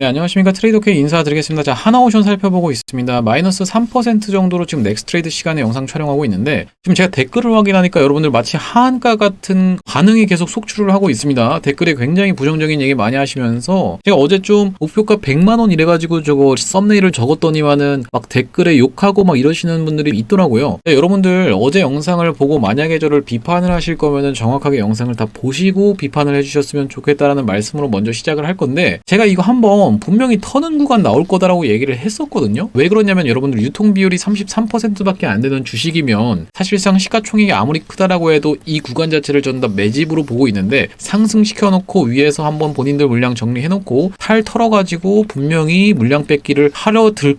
네, 안녕하십니까. 트레이더K 인사드리겠습니다. 자, 하나오션 살펴보고 있습니다. 마이너스 3% 정도로 지금 넥스트레이드 시간에 영상 촬영하고 있는데, 지금 제가 댓글을 확인하니까 여러분들 마치 하한가 같은 반응이 계속 속출을 하고 있습니다. 댓글에 굉장히 부정적인 얘기 많이 하시면서, 제가 어제 좀 목표가 100만원 이래가지고 저거 썸네일을 적었더니만은 막 댓글에 욕하고 막 이러시는 분들이 있더라고요. 네, 여러분들 어제 영상을 보고 만약에 저를 비판을 하실 거면은 정확하게 영상을 다 보시고 비판을 해주셨으면 좋겠다라는 말씀으로 먼저 시작을 할 건데, 제가 이거 한번 분명히 터는 구간 나올 거다라고 얘기를 했었거든요. 왜 그러냐면 여러분들 유통 비율이 33%밖에 안 되는 주식이면 사실상 시가총액이 아무리 크다라고 해도 이 구간 자체를 전 다 매집으로 보고 있는데, 상승시켜 놓고 위에서 한번 본인들 물량 정리해 놓고 탈 털어가지고 분명히 물량 뺏기를 하려 들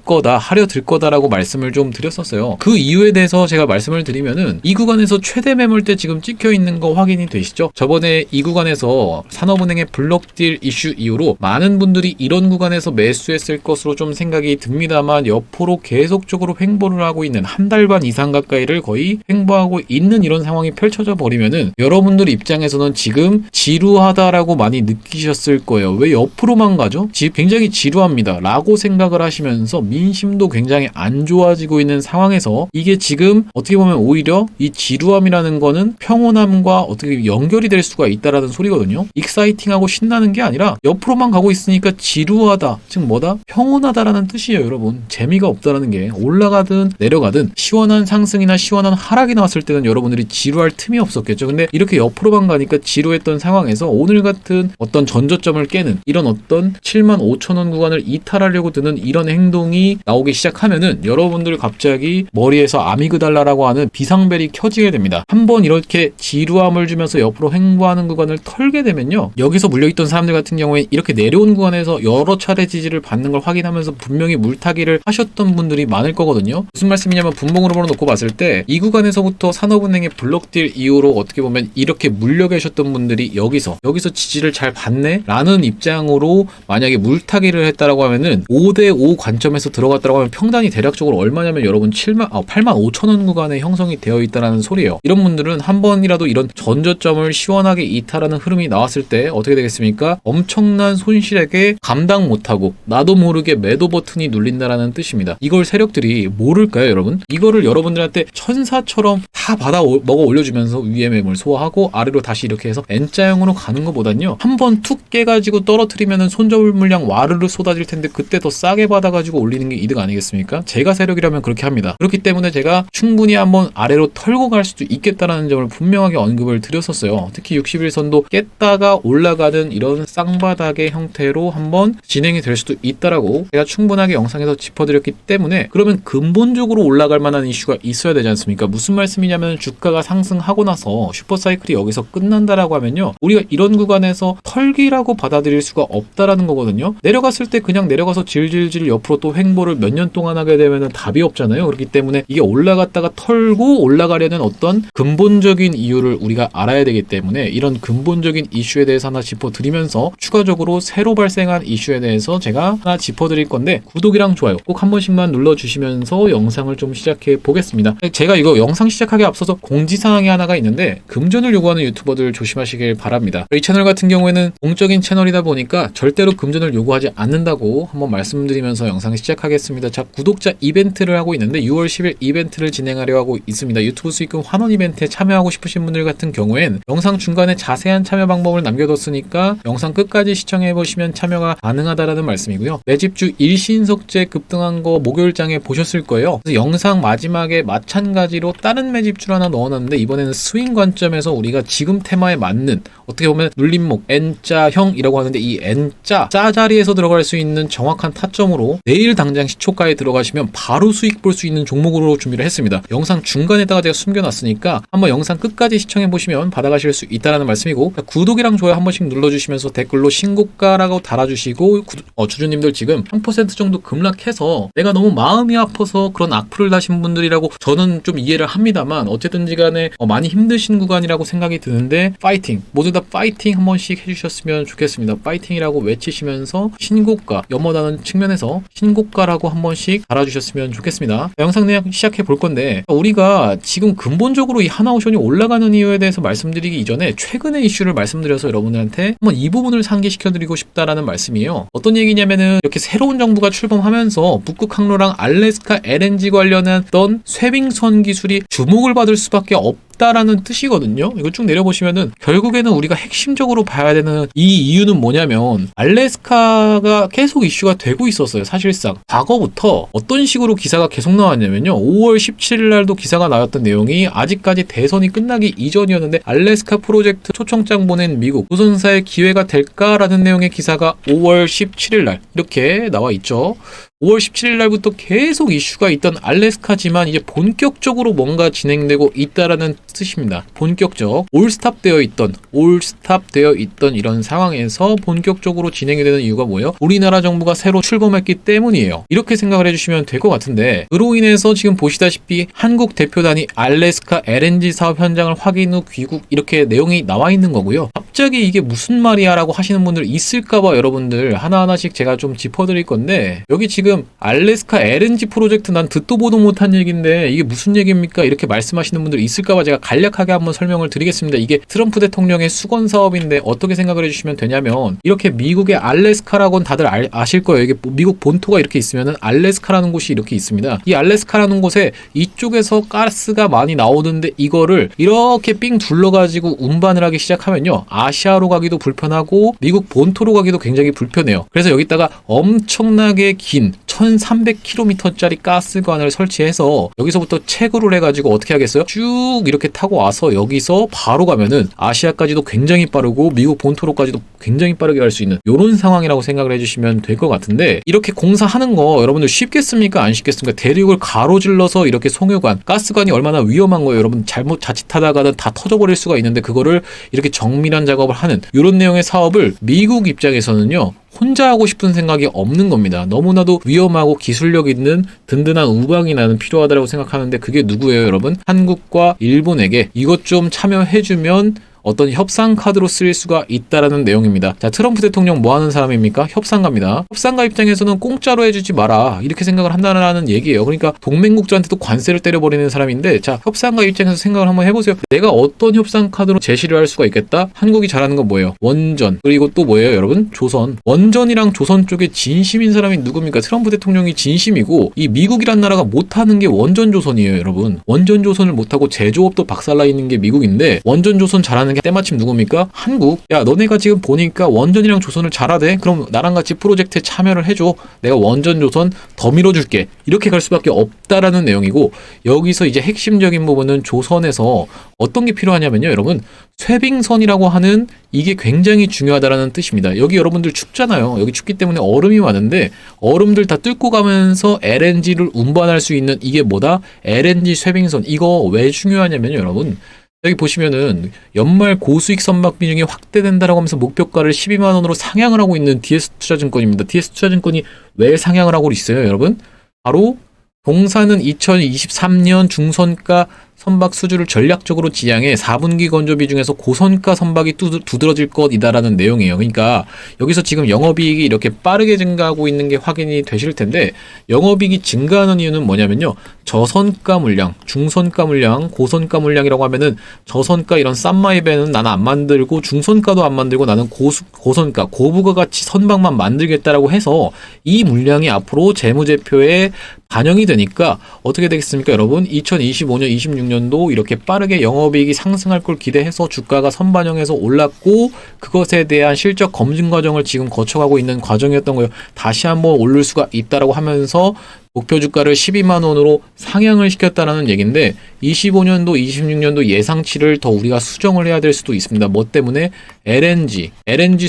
거다라고 말씀을 좀 드렸었어요. 그 이유에 대해서 제가 말씀을 드리면은, 이 구간에서 최대 매물대 지금 찍혀 있는 거 확인이 되시죠? 저번에 이 구간에서 산업은행의 블록딜 이슈 이후로 많은 분들이 이런 구간에서 매수했을 것으로 좀 생각이 듭니다만, 옆으로 계속적으로 횡보를 하고 있는 한 달 반 이상 가까이를 거의 횡보하고 있는 이런 상황이 펼쳐져 버리면은 여러분들 입장에서는 지금 지루하다라고 많이 느끼셨을 거예요. 왜 옆으로만 가죠? 굉장히 지루합니다 라고 생각을 하시면서 민심도 굉장히 안 좋아지고 있는 상황에서, 이게 지금 어떻게 보면 오히려 이 지루함이라는 거는 평온함과 어떻게 연결이 될 수가 있다라는 소리거든요. 익사이팅하고 신나는 게 아니라 옆으로만 가고 있으니까 지루하다, 즉 뭐다? 평온하다라는 뜻이에요. 여러분, 재미가 없다라는 게, 올라가든 내려가든 시원한 상승이나 시원한 하락이 나왔을 때는 여러분들이 지루할 틈이 없었겠죠. 근데 이렇게 옆으로만 가니까 지루했던 상황에서 오늘 같은 어떤 전저점을 깨는 이런 어떤 75,000원 구간을 이탈하려고 드는 이런 행동이 나오기 시작하면은 여러분들 갑자기 머리에서 아미그달라라고 하는 비상벨이 켜지게 됩니다. 한번 이렇게 지루함을 주면서 옆으로 횡보하는 구간을 털게 되면요, 여기서 물려있던 사람들 같은 경우에 이렇게 내려온 구간에서 여러 차례 지지를 받는 걸 확인하면서 분명히 물타기를 하셨던 분들이 많을 거거든요. 무슨 말씀이냐면, 분봉으로 놓고 봤을 때 이 구간에서부터 산업은행의 블록딜 이후로 어떻게 보면 이렇게 물려 계셨던 분들이 여기서 지지를 잘 받네 라는 입장으로 만약에 물타기를 했다라고 하면은 5대5 관점에서 들어갔다라고 하면 평단이 대략적으로 얼마냐면 여러분 85,000원 구간에 형성이 되어 있다라는 소리예요. 이런 분들은 한 번이라도 이런 전저점을 시원하게 이탈하는 흐름이 나왔을 때 어떻게 되겠습니까? 엄청난 손실액에 감당 못하고 나도 모르게 매도 버튼이 눌린다라는 뜻입니다. 이걸 세력들이 모를까요, 여러분? 이거를 여러분들한테 천사처럼 다 받아 먹어 올려주면서 위에 매물 소화하고 아래로 다시 이렇게 해서 N자형으로 가는 것보단요, 한 번 툭 깨가지고 떨어뜨리면은 손절 물량 와르르 쏟아질 텐데 그때 더 싸게 받아가지고 올리는 게 이득 아니겠습니까? 제가 세력이라면 그렇게 합니다. 그렇기 때문에 제가 충분히 한번 아래로 털고 갈 수도 있겠다라는 점을 분명하게 언급을 드렸었어요. 특히 60일선도 깼다가 올라가는 이런 쌍바닥의 형태로 한번 진행이 될 수도 있다라고 제가 충분하게 영상에서 짚어드렸기 때문에, 그러면 근본적으로 올라갈 만한 이슈가 있어야 되지 않습니까? 무슨 말씀이냐면, 주가가 상승하고 나서 슈퍼사이클이 여기서 끝난다라고 하면요, 우리가 이런 구간에서 털기라고 받아들일 수가 없다라는 거거든요. 내려갔을 때 그냥 내려가서 질질질 옆으로 또 횡보를 몇 년 동안 하게 되면 답이 없잖아요. 그렇기 때문에 이게 올라갔다가 털고 올라가려는 어떤 근본적인 이유를 우리가 알아야 되기 때문에, 이런 근본적인 이슈에 대해서 하나 짚어드리면서 추가적으로 새로 발생한 이슈에 대해서 제가 하나 짚어드릴 건데, 구독이랑 좋아요 꼭 한 번씩만 눌러주시면서 영상을 좀 시작해 보겠습니다. 제가 이거 영상 시작하기 앞서서 공지사항이 하나가 있는데, 금전을 요구하는 유튜버들 조심하시길 바랍니다. 이 채널 같은 경우에는 공적인 채널이다 보니까 절대로 금전을 요구하지 않는다고 한번 말씀드리면서 영상 시작하겠습니다. 자, 구독자 이벤트를 하고 있는데 6월 10일 이벤트를 진행하려 하고 있습니다. 유튜브 수익금 환원 이벤트에 참여하고 싶으신 분들 같은 경우엔 영상 중간에 자세한 참여 방법을 남겨뒀으니까 영상 끝까지 시청해보시면 참여가 가능하다라는 말씀이고요. 매집주 일신석재 급등한 거 목요일장에 보셨을 거예요. 그래서 영상 마지막에 마찬가지로 다른 매집주를 하나 넣어놨는데, 이번에는 스윙 관점에서 우리가 지금 테마에 맞는, 어떻게 보면 눌림목 N자형이라고 하는데, 이 N자 자리에서 들어갈 수 있는 정확한 타점으로 내일 당장 시초가에 들어가시면 바로 수익 볼 수 있는 종목으로 준비를 했습니다. 영상 중간에다가 제가 숨겨놨으니까 한번 영상 끝까지 시청해보시면 받아가실 수 있다는 말씀이고, 구독이랑 좋아요 한 번씩 눌러주시면서 댓글로 신고가라고 달아주시고, 주주님들 지금 3% 정도 급락해서 내가 너무 마음이 아파서 그런 악플을 다신 분들이라고 저는 좀 이해를 합니다만, 어쨌든지 간에 많이 힘드신 구간이라고 생각이 드는데, 파이팅! 모두 다 여러분들께서 파이팅 한 번씩 해주셨으면 좋겠습니다. 파이팅이라고 외치시면서 신고가, 염원하는 측면에서 신고가라고 한 번씩 달아주셨으면 좋겠습니다. 영상 내용 시작해 볼 건데, 우리가 지금 근본적으로 이 하나오션이 올라가는 이유에 대해서 말씀드리기 이전에 최근의 이슈를 말씀드려서 여러분들한테 한번 이 부분을 상기시켜 드리고 싶다라는 말씀이에요. 어떤 얘기냐면은 이렇게 새로운 정부가 출범하면서 북극 항로랑 알래스카 LNG 관련했던 쇄빙선 기술이 주목을 받을 수밖에 없다라는 뜻이거든요. 이거 쭉 내려보시면은 결국에는 우리가 핵심적으로 봐야 되는 이 이유는 뭐냐면, 알래스카가 계속 이슈가 되고 있었어요. 사실상 과거부터 어떤 식으로 기사가 계속 나왔냐면요, 5월 17일 날도 기사가 나왔던 내용이 아직까지 대선이 끝나기 이전이었는데 알래스카 프로젝트 초청장 보낸 미국 조선사의 기회가 될까라는 내용의 기사가 5월 17일 날 이렇게 나와 있죠. 5월 17일 날부터 계속 이슈가 있던 알래스카지만 이제 본격적으로 뭔가 진행되고 있다라는 뜻입니다. 본격적 올스탑 되어 있던 이런 상황에서 본격적으로 진행이 되는 이유가 뭐예요? 우리나라 정부가 새로 출범했기 때문이에요. 이렇게 생각을 해주시면 될 것 같은데, 그로 인해서 지금 보시다시피 한국 대표단이 알래스카 LNG 사업 현장을 확인 후 귀국, 이렇게 내용이 나와 있는 거고요. 갑자기 이게 무슨 말이야 라고 하시는 분들 있을까봐 여러분들 하나하나씩 제가 좀 짚어드릴 건데, 여기 지금 알래스카 LNG 프로젝트 난 듣도 보도 못한 얘기인데 이게 무슨 얘기입니까? 이렇게 말씀하시는 분들 있을까봐 제가 간략하게 한번 설명을 드리겠습니다. 이게 트럼프 대통령의 수건 사업인데 어떻게 생각을 해주시면 되냐면, 이렇게 미국의 알래스카라고는 다들 아실 거예요. 이게 미국 본토가 이렇게 있으면은 알래스카라는 곳이 이렇게 있습니다. 이 알래스카라는 곳에 이쪽에서 가스가 많이 나오는데 이거를 이렇게 삥 둘러가지고 운반을 하기 시작하면요, 아시아로 가기도 불편하고 미국 본토로 가기도 굉장히 불편해요. 그래서 여기다가 엄청나게 긴 1300km짜리 가스관을 설치해서 여기서부터 채굴을 해가지고 어떻게 하겠어요? 쭉 이렇게 타고 와서 여기서 바로 가면은 아시아까지도 굉장히 빠르고 미국 본토로까지도 굉장히 빠르게 갈 수 있는 이런 상황이라고 생각을 해주시면 될 것 같은데, 이렇게 공사하는 거 여러분들 쉽겠습니까? 안 쉽겠습니까? 대륙을 가로질러서 이렇게 송유관, 가스관이 얼마나 위험한 거예요. 여러분 잘못 자칫하다가는 다 터져버릴 수가 있는데 그거를 이렇게 정밀한 작업을 하는 이런 내용의 사업을 미국 입장에서는요, 혼자 하고 싶은 생각이 없는 겁니다. 너무나도 위험하고 기술력 있는 든든한 우방이 나는 필요하다고 생각하는데, 그게 누구예요, 여러분? 한국과 일본에게 이것 좀 참여해주면 어떤 협상 카드로 쓰일 수가 있다라는 내용입니다. 자, 트럼프 대통령 뭐 하는 사람입니까? 협상가입니다. 협상가 입장에서는 공짜로 해주지 마라, 이렇게 생각을 한다는 얘기예요. 그러니까 동맹국자한테도 관세를 때려버리는 사람인데, 자, 협상가 입장에서 생각을 한번 해보세요. 내가 어떤 협상 카드로 제시를 할 수가 있겠다? 한국이 잘하는 건 뭐예요? 원전. 그리고 또 뭐예요, 여러분? 조선. 원전이랑 조선 쪽에 진심인 사람이 누굽니까? 트럼프 대통령이 진심이고, 이 미국이란 나라가 못하는 게 원전 조선이에요, 여러분. 원전 조선을 못하고 제조업도 박살나 있는 게 미국인데, 원전 조선 잘하는 게 때마침 누굽니까? 한국. 야, 너네가 지금 보니까 원전이랑 조선을 잘하대? 그럼 나랑 같이 프로젝트에 참여를 해줘. 내가 원전 조선 더 밀어줄게. 이렇게 갈 수밖에 없다라는 내용이고, 여기서 이제 핵심적인 부분은 조선에서 어떤 게 필요하냐면요, 여러분, 쇄빙선이라고 하는 이게 굉장히 중요하다라는 뜻입니다. 여기 여러분들 춥잖아요. 여기 춥기 때문에 얼음이 많은데 얼음들 다 뚫고 가면서 LNG를 운반할 수 있는 이게 뭐다? LNG 쇄빙선. 이거 왜 중요하냐면요, 여러분, 여기 보시면은 연말 고수익 선박 비중이 확대된다라고 하면서 목표가를 12만 원으로 상향을 하고 있는 DS투자증권입니다. DS투자증권이 왜 상향을 하고 있어요, 여러분? 바로 동사는 2023년 중선가 선박 수주를 전략적으로 지향해 4분기 건조비 중에서 고선가 선박이 두드러질 것이다라는 내용이에요. 그러니까 여기서 지금 영업이익이 이렇게 빠르게 증가하고 있는 게 확인이 되실 텐데, 영업이익이 증가하는 이유는 뭐냐면요, 저선가 물량, 중선가 물량, 고선가 물량이라고 하면은 저선가 이런 싼 마이배는 나는 안 만들고 중선가도 안 만들고 나는 고선가, 고부가가치 선박만 만들겠다라고 해서 이 물량이 앞으로 재무제표에 반영이 되니까 어떻게 되겠습니까, 여러분? 2025년, 26년도 이렇게 빠르게 영업이익이 상승할 걸 기대해서 주가가 선반영해서 올랐고, 그것에 대한 실적 검증 과정을 지금 거쳐가고 있는 과정이었던 거예요. 다시 한번 오를 수가 있다라고 하면서 목표 주가를 12만 원으로 상향을 시켰다라는 얘기인데, 25년도, 26년도 예상치를 더 우리가 수정을 해야 될 수도 있습니다. 뭐 때문에? LNG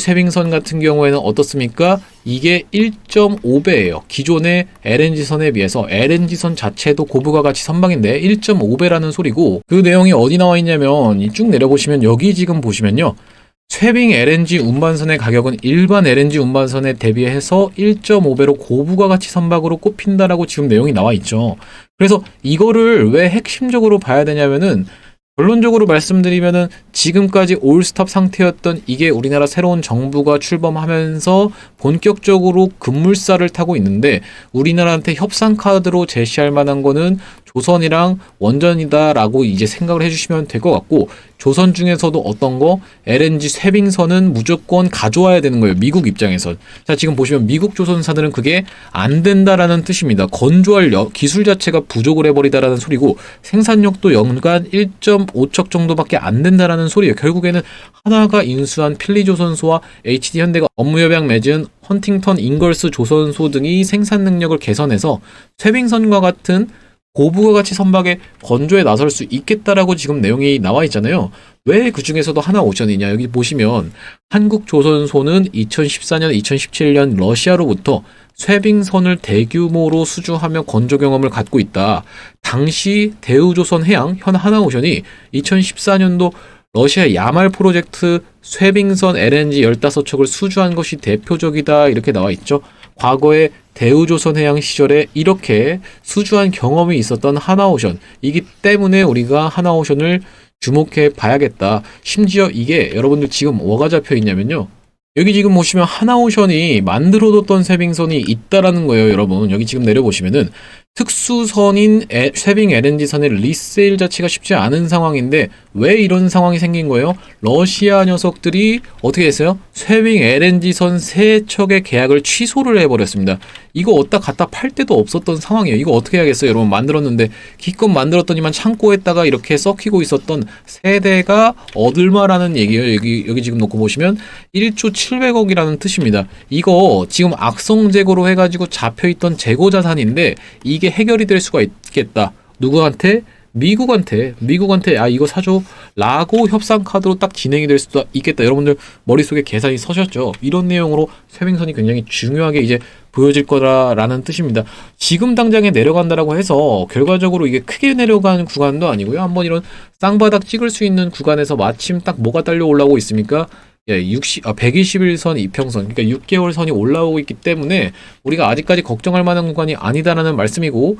쇄빙선 같은 경우에는 어떻습니까? 이게 1.5배예요. 기존의 LNG선에 비해서 LNG선 자체도 고부가가치 선박인데 1.5배라는 소리고, 그 내용이 어디 나와 있냐면 쭉 내려보시면 여기 지금 보시면요, 쇄빙 LNG 운반선의 가격은 일반 LNG 운반선에 대비해서 1.5배로 고부가가치 선박으로 꼽힌다라고 지금 내용이 나와 있죠. 그래서 이거를 왜 핵심적으로 봐야 되냐면은, 결론적으로 말씀드리면은 지금까지 올스톱 상태였던 이게 우리나라 새로운 정부가 출범하면서 본격적으로 급물살을 타고 있는데 우리나라한테 협상 카드로 제시할 만한 거는 조선이랑 원전이다라고 이제 생각을 해주시면 될 것 같고 조선 중에서도 어떤 거 LNG 쇄빙선은 무조건 가져와야 되는 거예요. 미국 입장에선. 자, 지금 보시면 미국 조선사들은 그게 안 된다라는 뜻입니다. 건조할 기술 자체가 부족을 해버리다라는 소리고 생산력도 연간 1.5척 정도밖에 안 된다라는 소리예요. 결국에는 하나가 인수한 필리조선소와 HD현대가 업무협약 맺은 헌팅턴 잉걸스 조선소 등이 생산 능력을 개선해서 쇄빙선과 같은 고부가 가치 선박의 건조에 나설 수 있겠다라고 지금 내용이 나와 있잖아요. 왜 그 중에서도 하나오션이냐? 여기 보시면 한국조선소는 2014년, 2017년 러시아로부터 쇄빙선을 대규모로 수주하며 건조 경험을 갖고 있다. 당시 대우조선해양 현 하나오션이 2014년도 러시아 야말 프로젝트 쇄빙선 LNG 15척을 수주한 것이 대표적이다. 이렇게 나와 있죠. 과거에 대우조선해양 시절에 이렇게 수주한 경험이 있었던 하나오션이기 때문에 우리가 하나오션을 주목해 봐야겠다. 심지어 이게 여러분들 지금 뭐가 잡혀 있냐면요. 여기 지금 보시면 하나오션이 만들어뒀던 쇄빙선이 있다라는 거예요, 여러분. 여기 지금 내려보시면은 특수선인 쇄빙 LNG선의 리세일 자체가 쉽지 않은 상황인데 왜 이런 상황이 생긴 거예요? 러시아 녀석들이 어떻게 했어요? 쇄빙 LNG선 3척의 계약을 취소를 해버렸습니다. 이거 어디다 갖다 팔 데도 없었던 상황이에요. 이거 어떻게 해야겠어요? 여러분 만들었는데 기껏 만들었더니만 창고에다가 이렇게 썩히고 있었던 세대가 얻을마라는 얘기예요. 여기 지금 놓고 보시면 1조 700억이라는 뜻입니다. 이거 지금 악성재고로 해가지고 잡혀있던 재고자산인데 이게 해결이 될 수가 있겠다. 누구한테? 미국한테 이거 사줘 라고 협상 카드로 딱 진행이 될 수도 있겠다. 여러분들 머릿속에 계산이 서셨죠? 이런 내용으로 쇄빙선이 굉장히 중요하게 이제 보여질 거라는 뜻입니다. 지금 당장에 내려간다라고 해서 결과적으로 이게 크게 내려가는 구간도 아니고요. 한번 이런 쌍바닥 찍을 수 있는 구간에서 마침 딱 뭐가 딸려 올라오고 있습니까? 121선 이평선, 그러니까 6개월 선이 올라오고 있기 때문에 우리가 아직까지 걱정할 만한 구간이 아니다라는 말씀이고,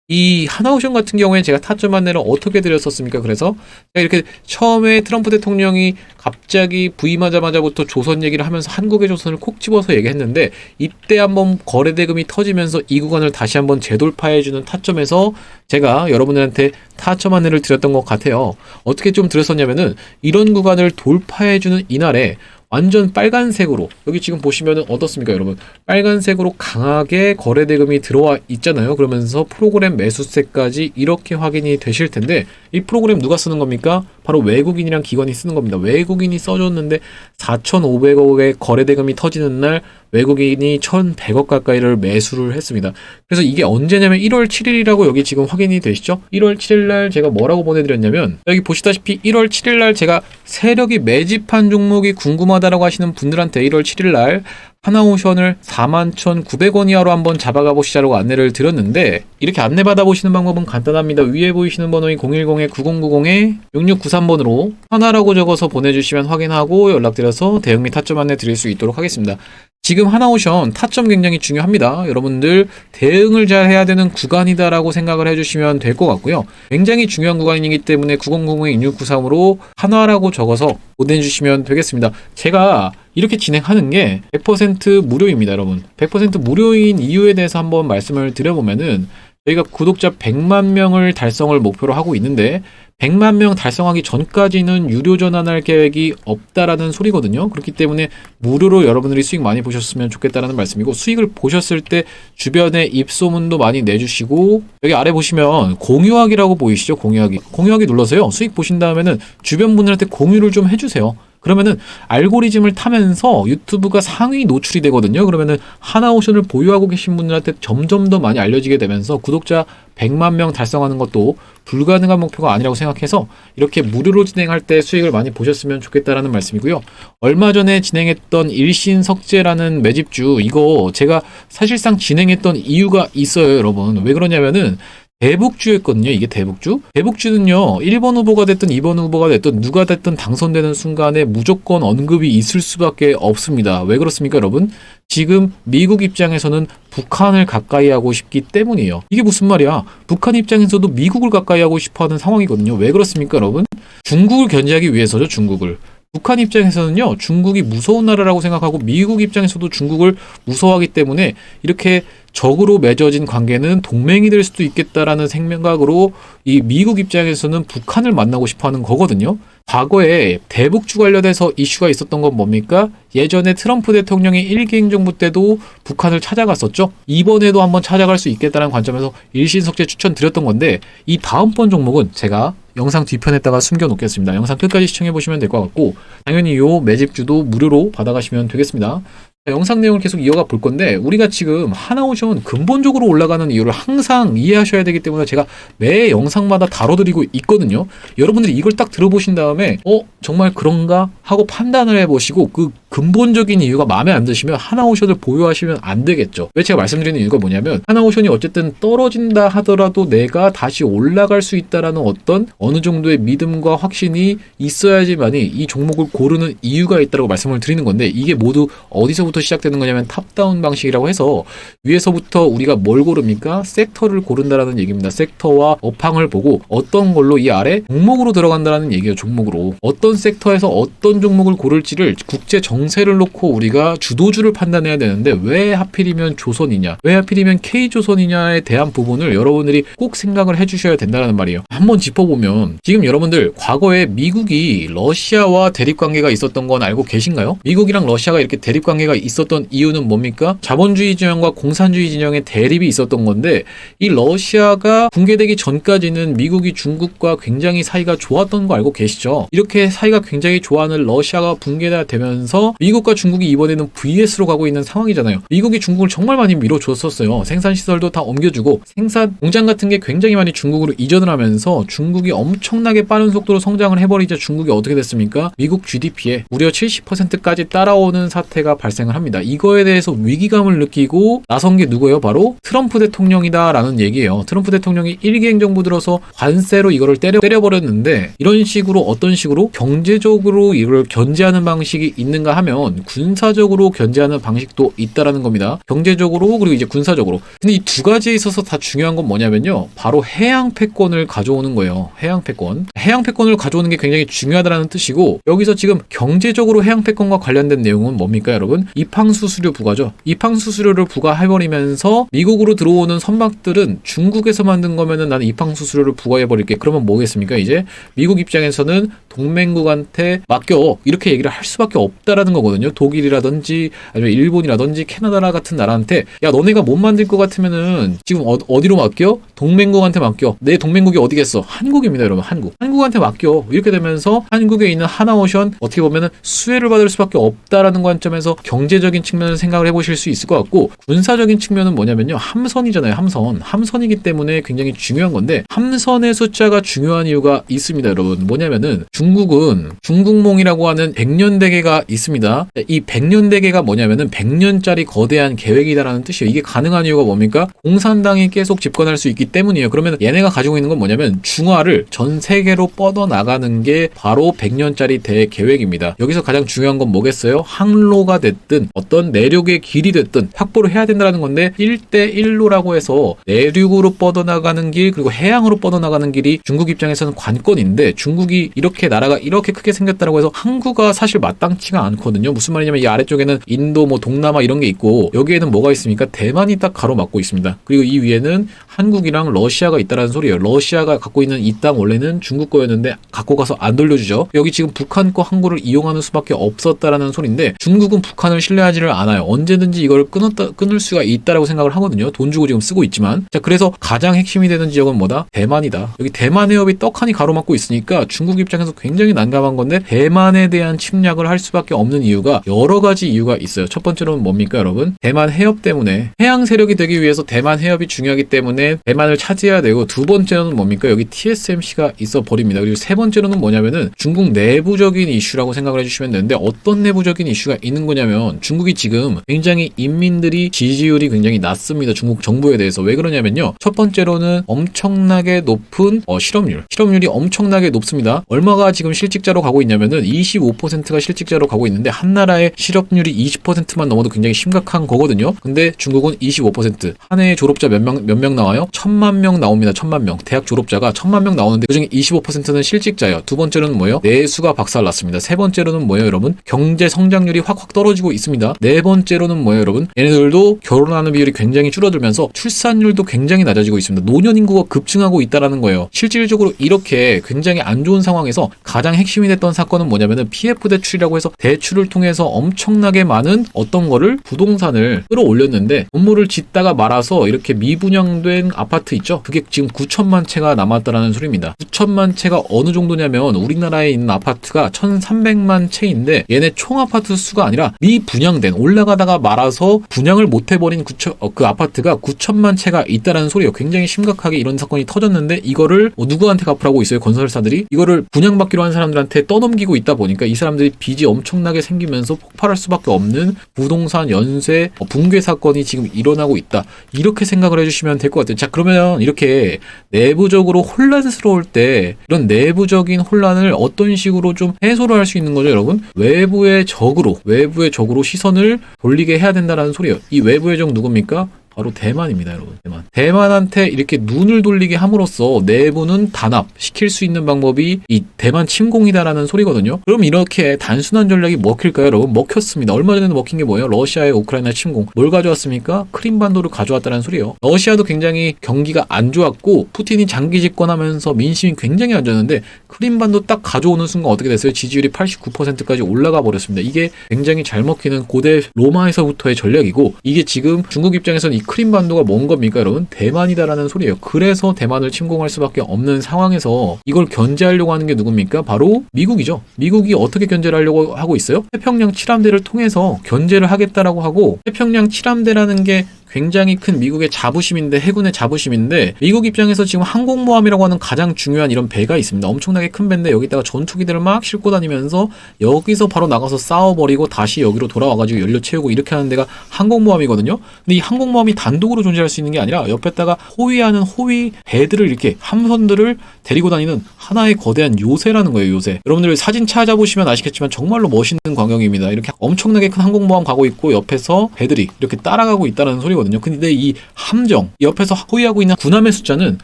이 하나오션 같은 경우에 제가 타점 안내를 어떻게 드렸었습니까? 그래서 제가 이렇게 처음에 트럼프 대통령이 갑자기 부임하자마자부터 조선 얘기를 하면서 한국의 조선을 콕 집어서 얘기했는데 이때 한번 거래 대금이 터지면서 이 구간을 다시 한번 재돌파해주는 타점에서 제가 여러분들한테 타점 안내를 드렸던 것 같아요. 어떻게 좀 드렸었냐면은 이런 구간을 돌파해주는 이날에 완전 빨간색으로, 여기 지금 보시면은 어떻습니까, 여러분? 빨간색으로 강하게 거래 대금이 들어와 있잖아요. 그러면서 프로그램 매수세까지 이렇게 확인이 되실 텐데, 이 프로그램 누가 쓰는 겁니까? 바로 외국인이랑 기관이 쓰는 겁니다. 외국인이 써줬는데 4,500억의 거래 대금이 터지는 날 외국인이 1,100억 가까이를 매수를 했습니다. 그래서 이게 언제냐면 1월 7일이라고 여기 지금 확인이 되시죠? 1월 7일 날 제가 뭐라고 보내드렸냐면, 여기 보시다시피 1월 7일 날 제가 세력이 매집한 종목이 궁금하다라고 하시는 분들한테 1월 7일 날 하나오션을 41,900원 이하로 한번 잡아가 보시자라고 안내를 드렸는데, 이렇게 안내 받아보시는 방법은 간단합니다. 위에 보이시는 번호인 010-9090-6693번으로 하나라고 적어서 보내주시면 확인하고 연락드려서 대응 및 타점 안내 드릴 수 있도록 하겠습니다. 지금 하나오션 타점 굉장히 중요합니다. 여러분들 대응을 잘 해야 되는 구간이다라고 생각을 해주시면 될 것 같고요. 굉장히 중요한 구간이기 때문에 9090-6693으로 하나라고 적어서 보내주시면 되겠습니다. 제가 이렇게 진행하는 게 100% 무료입니다, 여러분. 100% 무료인 이유에 대해서 한번 말씀을 드려보면은, 저희가 구독자 100만 명을 달성을 목표로 하고 있는데 100만 명 달성하기 전까지는 유료 전환할 계획이 없다라는 소리거든요. 그렇기 때문에 무료로 여러분들이 수익 많이 보셨으면 좋겠다라는 말씀이고, 수익을 보셨을 때 주변에 입소문도 많이 내주시고, 여기 아래 보시면 공유하기라고 보이시죠? 공유하기 눌러서요, 수익 보신 다음에는 주변 분들한테 공유를 좀 해주세요. 그러면은 알고리즘을 타면서 유튜브가 상위 노출이 되거든요. 그러면은 하나오션을 보유하고 계신 분들한테 점점 더 많이 알려지게 되면서 구독자 100만 명 달성하는 것도 불가능한 목표가 아니라고 생각해서 이렇게 무료로 진행할 때 수익을 많이 보셨으면 좋겠다라는 말씀이고요. 얼마 전에 진행했던 일신석재라는 매집주, 이거 제가 사실상 진행했던 이유가 있어요, 여러분. 왜 그러냐면은 대북주였거든요. 이게 대북주. 대북주는요, 1번 후보가 됐든 2번 후보가 됐든 누가 됐든 당선되는 순간에 무조건 언급이 있을 수밖에 없습니다. 왜 그렇습니까, 여러분? 지금 미국 입장에서는 북한을 가까이 하고 싶기 때문이에요. 이게 무슨 말이야? 북한 입장에서도 미국을 가까이 하고 싶어 하는 상황이거든요. 왜 그렇습니까, 여러분? 중국을 견제하기 위해서죠, 중국을. 북한 입장에서는요, 중국이 무서운 나라라고 생각하고 미국 입장에서도 중국을 무서워하기 때문에 이렇게 적으로 맺어진 관계는 동맹이 될 수도 있겠다라는 생각으로 이 미국 입장에서는 북한을 만나고 싶어 하는 거거든요. 과거에 대북주 관련해서 이슈가 있었던 건 뭡니까? 예전에 트럼프 대통령이 일기 행정부 때도 북한을 찾아갔었죠. 이번에도 한번 찾아갈 수 있겠다는 관점에서 일신석재 추천드렸던 건데, 이 다음번 종목은 제가 영상 뒤편에다가 숨겨놓겠습니다. 영상 끝까지 시청해보시면 될 것 같고, 당연히 요 매집주도 무료로 받아가시면 되겠습니다. 영상 내용을 계속 이어가 볼 건데, 우리가 지금 하나오션 근본적으로 올라가는 이유를 항상 이해하셔야 되기 때문에 제가 매 영상마다 다뤄드리고 있거든요. 여러분들이 이걸 딱 들어보신 다음에 정말 그런가 하고 판단을 해보시고, 그 근본적인 이유가 마음에 안 드시면 하나오션을 보유하시면 안 되겠죠. 왜 제가 말씀드리는 이유가 뭐냐면, 하나오션이 어쨌든 떨어진다 하더라도 내가 다시 올라갈 수 있다라는 어떤 어느 정도의 믿음과 확신이 있어야지만이 이 종목을 고르는 이유가 있다고 말씀을 드리는 건데, 이게 모두 어디서부터 시작되는 거냐면 탑다운 방식이라고 해서, 위에서부터 우리가 뭘 고릅니까? 섹터를 고른다라는 얘기입니다. 섹터와 업황을 보고 어떤 걸로 이 아래 종목으로 들어간다라는 얘기예요. 종목으로 어떤 섹터에서 어떤 종목을 고를지를 국제 정세를 놓고 우리가 주도주를 판단해야 되는데, 왜 하필이면 조선이냐, 왜 하필이면 K조선이냐에 대한 부분을 여러분들이 꼭 생각을 해주셔야 된다는 말이에요. 한번 짚어보면, 지금 여러분들 과거에 미국이 러시아와 대립관계가 있었던 건 알고 계신가요? 미국이랑 러시아가 이렇게 대립관계가 있었던 이유는 뭡니까? 자본주의 진영과 공산주의 진영의 대립이 있었던 건데, 이 러시아가 붕괴되기 전까지는 미국이 중국과 굉장히 사이가 좋았던 거 알고 계시죠? 이렇게 사이가 굉장히 좋아하는 러시아가 붕괴가 되면서 미국과 중국이 이번에는 VS로 가고 있는 상황이잖아요. 미국이 중국을 정말 많이 밀어줬었어요. 생산시설도 다 옮겨주고, 생산 공장 같은 게 굉장히 많이 중국으로 이전을 하면서 중국이 엄청나게 빠른 속도로 성장을 해버리자 중국이 어떻게 됐습니까? 미국 GDP에 무려 70%까지 따라오는 사태가 발생을 합니다. 이거에 대해서 위기감을 느끼고 나선 게 누구예요? 바로 트럼프 대통령이다라는 얘기예요. 트럼프 대통령이 일기 행정부 들어서 관세로 이거를 때려버렸는데, 이런 식으로 어떤 식으로 경제적으로 이걸 견제하는 방식이 있는가 하면 군사적으로 견제하는 방식도 있다라는 겁니다. 경제적으로 그리고 이제 군사적으로. 근데 이 두 가지에 있어서 다 중요한 건 뭐냐면요, 바로 해양 패권을 가져오는 거예요. 해양 패권. 해양 패권을 가져오는 게 굉장히 중요하다는 뜻이고, 여기서 지금 경제적으로 해양 패권과 관련된 내용은 뭡니까, 여러분? 입항수수료 부과죠. 입항수수료를 부과해버리면서 미국으로 들어오는 선박들은 중국에서 만든 거면은 나는 입항수수료를 부과해버릴게. 그러면 뭐겠습니까? 이제 미국 입장에서는 동맹국한테 맡겨, 이렇게 얘기를 할 수밖에 없다라는 거거든요. 독일이라든지 아니면 일본이라든지 캐나다 같은 나라한테, 야 너네가 못 만들 것 같으면은 지금 어디로 맡겨? 동맹국한테 맡겨. 내 동맹국이 어디겠어? 한국입니다, 여러분. 한국한테 맡겨. 이렇게 되면서 한국에 있는 하나오션 어떻게 보면은 수혜를 받을 수밖에 없다라는 관점에서 경제적인 측면을 생각을 해보실 수 있을 것 같고, 군사적인 측면은 뭐냐면요, 함선이잖아요. 함선이기 때문에 굉장히 중요한 건데, 함선의 숫자가 중요한 이유가 있습니다, 여러분. 뭐냐면은 중국은 중국몽이라고 하는 100년 대계가 있습니다. 이 100년 대계가 뭐냐면은 100년짜리 거대한 계획이다라는 뜻이에요. 이게 가능한 이유가 뭡니까? 공산당이 계속 집권할 수 있기 때문이에요. 그러면 얘네가 가지고 있는 건 뭐냐면 중화를 전 세계로 뻗어나가는 게 바로 100년짜리 대계획입니다. 여기서 가장 중요한 건 뭐겠어요? 항로가 됐든 어떤 내륙의 길이 됐든 확보를 해야 된다는 건데, 1대1로라고 해서 내륙으로 뻗어나가는 길 그리고 해양으로 뻗어나가는 길이 중국 입장에서는 관건인데, 중국이 이렇게 나라가 이렇게 크게 생겼다고 해서 항구가 사실 마땅치가 않거든요. 무슨 말이냐면 이 아래쪽에는 인도 동남아 이런 게 있고, 여기에는 뭐가 있습니까? 대만이 딱 가로막고 있습니다. 그리고 이 위에는 한국이랑 러시아가 있다라는 소리예요. 러시아가 갖고 있는 이 땅 원래는 중국 거였는데 갖고 가서 안 돌려주죠. 여기 지금 북한 거 항구를 이용하는 수밖에 없었다라는 소리인데, 중국은 북한을 신뢰하지를 않아요. 언제든지 이걸 끊을 수가 있다라고 생각을 하거든요. 돈 주고 지금 쓰고 있지만. 자, 그래서 가장 핵심이 되는 지역은 뭐다? 대만이다. 여기 대만 해협이 떡하니 가로막고 있으니까 중국 입장에서 굉장히 난감한 건데, 대만에 대한 침략을 할 수밖에 없는 이유가 여러 가지 이유가 있어요. 첫 번째로는 뭡니까, 여러분? 대만 해협 때문에, 해양 세력이 되기 위해서 대만 해협이 중요하기 때문에 대만을 차지해야 되고, 두 번째로는 뭡니까? 여기 TSMC가 있어 버립니다. 그리고 세 번째로는 뭐냐면은 중국 내부적인 이슈라고 생각을 해주시면 되는데, 어떤 내부적인 이슈가 있는 거냐면, 중국이 지금 굉장히 인민들이 지지율이 굉장히 낮습니다. 중국 정부에 대해서. 왜 그러냐면요, 첫 번째로는 엄청나게 높은 실업률이 엄청나게 높습니다. 얼마가 지금 실직자로 가고 있냐면은, 25%가 실직자로 가고 있는데 한 나라의 실업률이 20%만 넘어도 굉장히 심각한 거거든요. 근데 중국은 25%. 한 해에 졸업자 몇 명 나와요? 1000만 명 나옵니다. 1000만 명. 대학 졸업자가 1000만 명 나오는데 그중에 25%는 실직자예요. 두 번째로는 뭐예요? 내수가 박살났습니다. 세 번째로는 뭐예요, 여러분? 경제 성장률이 확 떨어지고 있습니다. 네 번째로는 뭐예요, 여러분? 얘네들도 결혼하는 비율이 굉장히 줄어들면서 출산율도 굉장히 낮아지고 있습니다. 노년 인구가 급증하고 있다라는 거예요. 실질적으로 이렇게 굉장히 안 좋은 상황에서 가장 핵심이 됐던 사건은 뭐냐면은 PF 대출이라고 해서 대출을 통해서 엄청나게 많은 어떤 거를 부동산을 끌어올렸는데 건물을 짓다가 말아서 이렇게 미분양된 아파트 있죠? 그게 지금 9천만 채가 남았다라는 소리입니다. 9천만 채가 어느 정도냐면 우리나라에 있는 아파트가 1300만 채인데 얘네 총 아파트 수가 아니라 미분양된 올라가다가 말아서 분양을 못 해버린 그 아파트가 9천만 채가 있다라는 소리예요. 굉장히 심각하게 이런 사건이 터졌는데 이거를 누구한테 갚으라고 있어요? 건설사들이 이거를 분양받기로 한 사람들한테 떠넘기고 있다 보니까 이 사람들이 빚이 엄청나게 생기면서 폭발할 수밖에 없는 부동산 연쇄 붕괴 사건이 지금 일어나고 있다. 이렇게 생각을 해주시면 될 것 같아요. 자, 그러면 이렇게 내부적으로 혼란스러울 때 이런 내부적인 혼란을 어떤 식으로 좀 해소를 할 수 있는 거죠, 여러분? 외부의 적으로 시선을 돌리게 해야 된다는 소리예요. 이 외부의 적 누굽니까? 바로 대만입니다, 여러분. 대만한테 이렇게 눈을 돌리게 함으로써 내부는 단합시킬 수 있는 방법이 이 대만 침공이다라는 소리거든요. 그럼 이렇게 단순한 전략이 먹힐까요, 여러분? 먹혔습니다. 얼마 전에는 먹힌 게 뭐예요? 러시아의 우크라이나 침공. 뭘 가져왔습니까? 크림반도를 가져왔다는 소리예요. 러시아도 굉장히 경기가 안 좋았고 푸틴이 장기 집권하면서 민심이 굉장히 안 좋았는데 크림반도 딱 가져오는 순간 어떻게 됐어요? 지지율이 89%까지 올라가 버렸습니다. 이게 굉장히 잘 먹히는 고대 로마에서부터의 전략이고 이게 지금 중국 입장에서는 이 크림반도가 뭔 겁니까, 여러분? 대만이다라는 소리예요. 그래서 대만을 침공할 수밖에 없는 상황에서 이걸 견제하려고 하는 게 누굽니까? 바로 미국이죠. 미국이 어떻게 견제를 하려고 하고 있어요? 태평양 칠함대를 통해서 견제를 하겠다라고 하고 태평양 칠함대라는 게 굉장히 큰 미국의 자부심인데 해군의 자부심인데 미국 입장에서 지금 항공모함이라고 하는 가장 중요한 이런 배가 있습니다. 엄청나게 큰 배인데 여기다가 전투기들을 막 싣고 다니면서 여기서 바로 나가서 싸워버리고 다시 여기로 돌아와가지고 연료 채우고 이렇게 하는 데가 항공모함이거든요. 근데 이 항공모함이 단독으로 존재할 수 있는 게 아니라 옆에다가 호위하는 호위 배들을 이렇게 함선들을 데리고 다니는 하나의 거대한 요새라는 거예요. 요새. 여러분들 사진 찾아보시면 아시겠지만 정말로 멋있는 광경입니다. 이렇게 엄청나게 큰 항공모함 가고 있고 옆에서 배들이 이렇게 따라가고 있다는 소리거든요. 근데 이 함정 옆에서 호위하고 있는 군함의 숫자는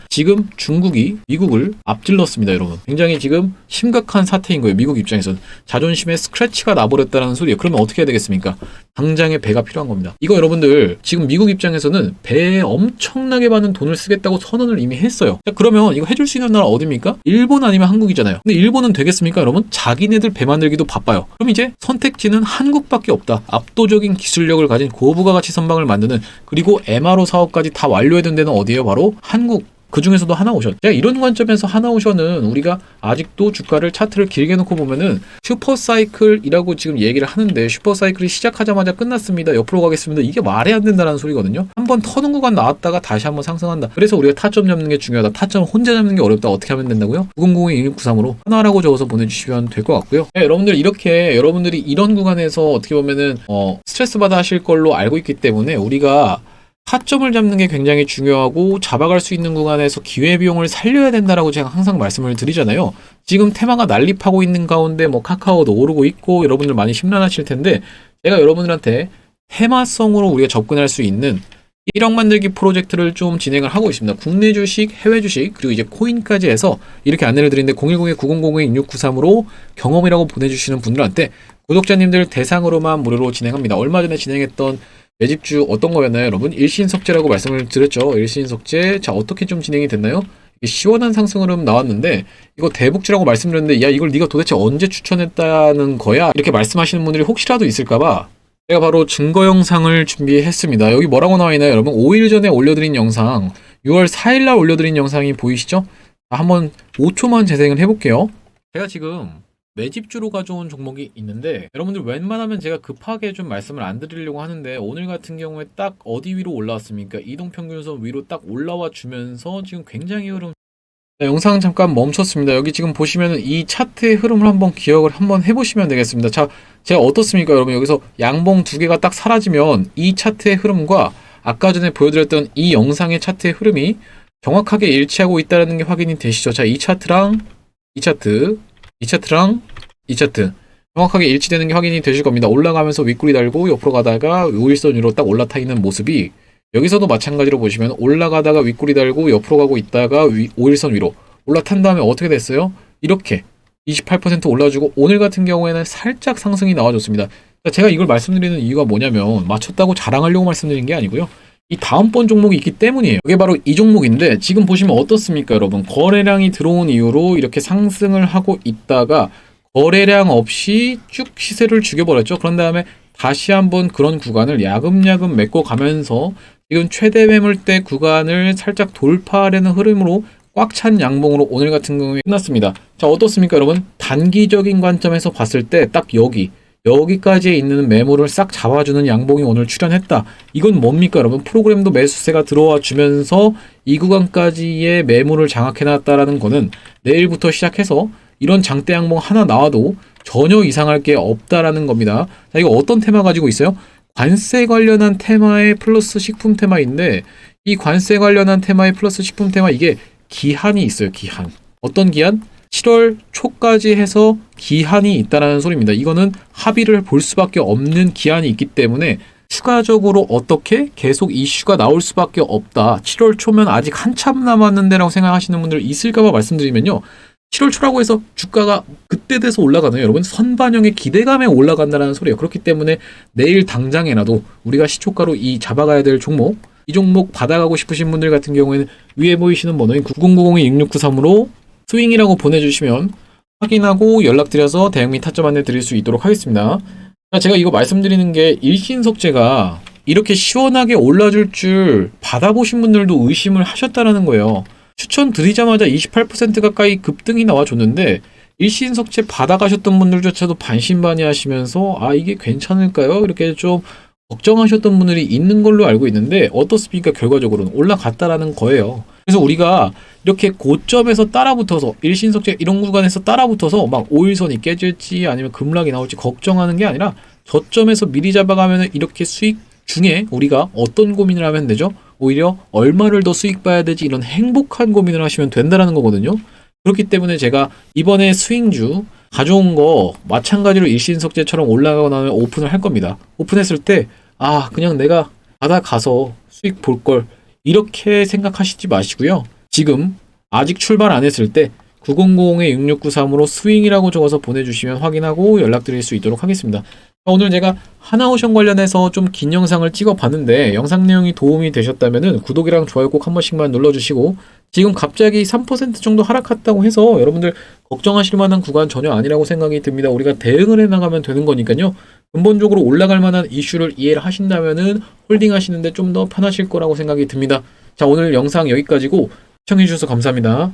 지금 중국이 미국을 앞질렀습니다, 여러분. 굉장히 지금 심각한 사태인 거예요. 미국 입장에서는 자존심에 스크래치가 나버렸다는 소리예요. 그러면 어떻게 해야 되겠습니까? 당장에 배가 필요한 겁니다. 이거 여러분들 지금 미국 입장에서는 배에 엄청나게 많은 돈을 쓰겠다고 선언을 이미 했어요. 자, 그러면 이거 해줄 수 있는 나라 어디입니까? 일본 아니면 한국이잖아요. 근데 일본은 되겠습니까, 여러분? 자기네들 배 만들기도 바빠요. 그럼 이제 선택지는 한국밖에 없다. 압도적인 기술력을 가진 고부가가치 선박을 만드는 그리고 MRO 사업까지 다 완료해야 된 데는 어디예요? 바로 한국. 그 중에서도 하나오션. 제가 이런 관점에서 하나오션은 우리가 아직도 주가를 차트를 길게 놓고 보면은 슈퍼사이클이라고 지금 얘기를 하는데 슈퍼사이클이 시작하자마자 끝났습니다. 옆으로 가겠습니다. 이게 말이 안 된다는 소리거든요. 한번 터는 구간 나왔다가 다시 한번 상승한다. 그래서 우리가 타점 잡는 게 중요하다. 타점 혼자 잡는 게 어렵다. 어떻게 하면 된다고요? 900-1693으로 하나라고 적어서 보내주시면 될 것 같고요. 네, 여러분들 이렇게 여러분들이 이런 구간에서 어떻게 보면은 스트레스 받아 하실 걸로 알고 있기 때문에 우리가 타점을 잡는 게 굉장히 중요하고 잡아갈 수 있는 구간에서 기회비용을 살려야 된다라고 제가 항상 말씀을 드리잖아요. 지금 테마가 난립하고 있는 가운데 카카오도 오르고 있고 여러분들 많이 심란하실 텐데 제가 여러분들한테 테마성으로 우리가 접근할 수 있는 1억 만들기 프로젝트를 좀 진행을 하고 있습니다. 국내 주식, 해외 주식, 그리고 이제 코인까지 해서 이렇게 안내를 드리는데 010-9002-6693으로 경험이라고 보내주시는 분들한테 구독자님들 대상으로만 무료로 진행합니다. 얼마 전에 진행했던 매집주 어떤 거였나요, 여러분? 일신석재라고 말씀을 드렸죠. 일신석재. 자, 어떻게 좀 진행이 됐나요? 시원한 상승 흐름 나왔는데 이거 대북주라고 말씀드렸는데 야, 이걸 네가 도대체 언제 추천했다는 거야? 이렇게 말씀하시는 분들이 혹시라도 있을까봐 제가 바로 증거 영상을 준비했습니다. 여기 뭐라고 나와 있나요, 여러분? 5일 전에 올려드린 영상, 6월 4일날 올려드린 영상이 보이시죠? 한번 5초만 재생을 해볼게요. 제가 지금 매집주로 가져온 종목이 있는데 여러분들 웬만하면 제가 급하게 좀 말씀을 안 드리려고 하는데 오늘 같은 경우에 딱 어디 위로 올라왔습니까? 이동평균선 위로 딱 올라와 주면서 지금 굉장히 흐름. 자, 영상 잠깐 멈췄습니다. 여기 지금 보시면 이 차트의 흐름을 한번 기억을 한번 해보시면 되겠습니다. 자, 제가 어떻습니까, 여러분? 여기서 양봉 두 개가 딱 사라지면 이 차트의 흐름과 아까 전에 보여드렸던 이 영상의 차트의 흐름이 정확하게 일치하고 있다는 게 확인이 되시죠? 자, 이 차트랑 이 차트, 이 차트랑 이 차트. 정확하게 일치되는 게 확인이 되실 겁니다. 올라가면서 윗구리 달고 옆으로 가다가 5일선 위로 딱 올라타 있는 모습이 여기서도 마찬가지로 보시면 올라가다가 윗구리 달고 옆으로 가고 있다가 5일선 위로 올라탄 다음에 어떻게 됐어요? 이렇게 28% 올라주고 오늘 같은 경우에는 살짝 상승이 나와줬습니다. 제가 이걸 말씀드리는 이유가 뭐냐면 맞췄다고 자랑하려고 말씀드린 게 아니고요. 이 다음번 종목이 있기 때문이에요. 이게 바로 이 종목인데 지금 보시면 어떻습니까, 여러분? 거래량이 들어온 이후로 이렇게 상승을 하고 있다가 거래량 없이 쭉 시세를 죽여버렸죠. 그런 다음에 다시 한번 그런 구간을 야금야금 메꿔 가면서 지금 최대 매물대 구간을 살짝 돌파하려는 흐름으로 꽉 찬 양봉으로 오늘 같은 경우에 끝났습니다. 자, 어떻습니까, 여러분? 단기적인 관점에서 봤을 때 딱 여기까지에 있는 매물을 싹 잡아주는 양봉이 오늘 출현했다. 이건 뭡니까, 여러분? 프로그램도 매수세가 들어와 주면서 이 구간까지의 매물을 장악해놨다라는 거는 내일부터 시작해서 이런 장대 양봉 하나 나와도 전혀 이상할 게 없다라는 겁니다. 자, 이거 어떤 테마 가지고 있어요? 관세 관련한 테마의 플러스 식품 테마인데 이 관세 관련한 테마의 플러스 식품 테마 이게 기한이 있어요. 기한. 어떤 기한? 7월 초까지 해서 기한이 있다라는 소리입니다. 이거는 합의를 볼 수밖에 없는 기한이 있기 때문에 추가적으로 어떻게 계속 이슈가 나올 수밖에 없다. 7월 초면 아직 한참 남았는데 라고 생각하시는 분들 있을까봐 말씀드리면요. 7월 초라고 해서 주가가 그때 돼서 올라가나요? 여러분 선반영의 기대감에 올라간다는 소리예요. 그렇기 때문에 내일 당장에라도 우리가 시초가로 이 잡아가야 될 종목, 이 종목 받아가고 싶으신 분들 같은 경우에는 위에 보이시는 번호인 9090-6693으로 스윙이라고 보내주시면 확인하고 연락드려서 대응 및 타점 안내 드릴 수 있도록 하겠습니다. 제가 이거 말씀드리는 게 일신석재가 이렇게 시원하게 올라줄 줄 받아보신 분들도 의심을 하셨다라는 거예요. 추천드리자마자 28% 가까이 급등이 나와줬는데 일신석재 받아가셨던 분들조차도 반신반의하시면서 아 이게 괜찮을까요? 이렇게 좀 걱정하셨던 분들이 있는 걸로 알고 있는데 어떻습니까? 결과적으로는 올라갔다라는 거예요. 그래서 우리가 이렇게 고점에서 따라붙어서 일신석재 이런 구간에서 따라붙어서 막 5일선이 깨질지 아니면 급락이 나올지 걱정하는 게 아니라 저점에서 미리 잡아가면 이렇게 수익 중에 우리가 어떤 고민을 하면 되죠? 오히려 얼마를 더 수익 봐야 되지 이런 행복한 고민을 하시면 된다는 거거든요. 그렇기 때문에 제가 이번에 스윙주 가져온 거 마찬가지로 일신석재처럼 올라가고 나면 오픈을 할 겁니다. 오픈했을 때 아 그냥 내가 받아가서 수익 볼 걸 이렇게 생각하시지 마시고요. 지금 아직 출발 안 했을 때 9090-6693으로 스윙이라고 적어서 보내주시면 확인하고 연락드릴 수 있도록 하겠습니다. 오늘 제가 하나오션 관련해서 좀 긴 영상을 찍어봤는데 영상 내용이 도움이 되셨다면 구독이랑 좋아요 꼭 한 번씩만 눌러주시고 지금 갑자기 3% 정도 하락했다고 해서 여러분들 걱정하실 만한 구간 전혀 아니라고 생각이 듭니다. 우리가 대응을 해나가면 되는 거니까요. 근본적으로 올라갈 만한 이슈를 이해를 하신다면 홀딩 하시는데 좀 더 편하실 거라고 생각이 듭니다. 자, 오늘 영상 여기까지고 시청해주셔서 감사합니다.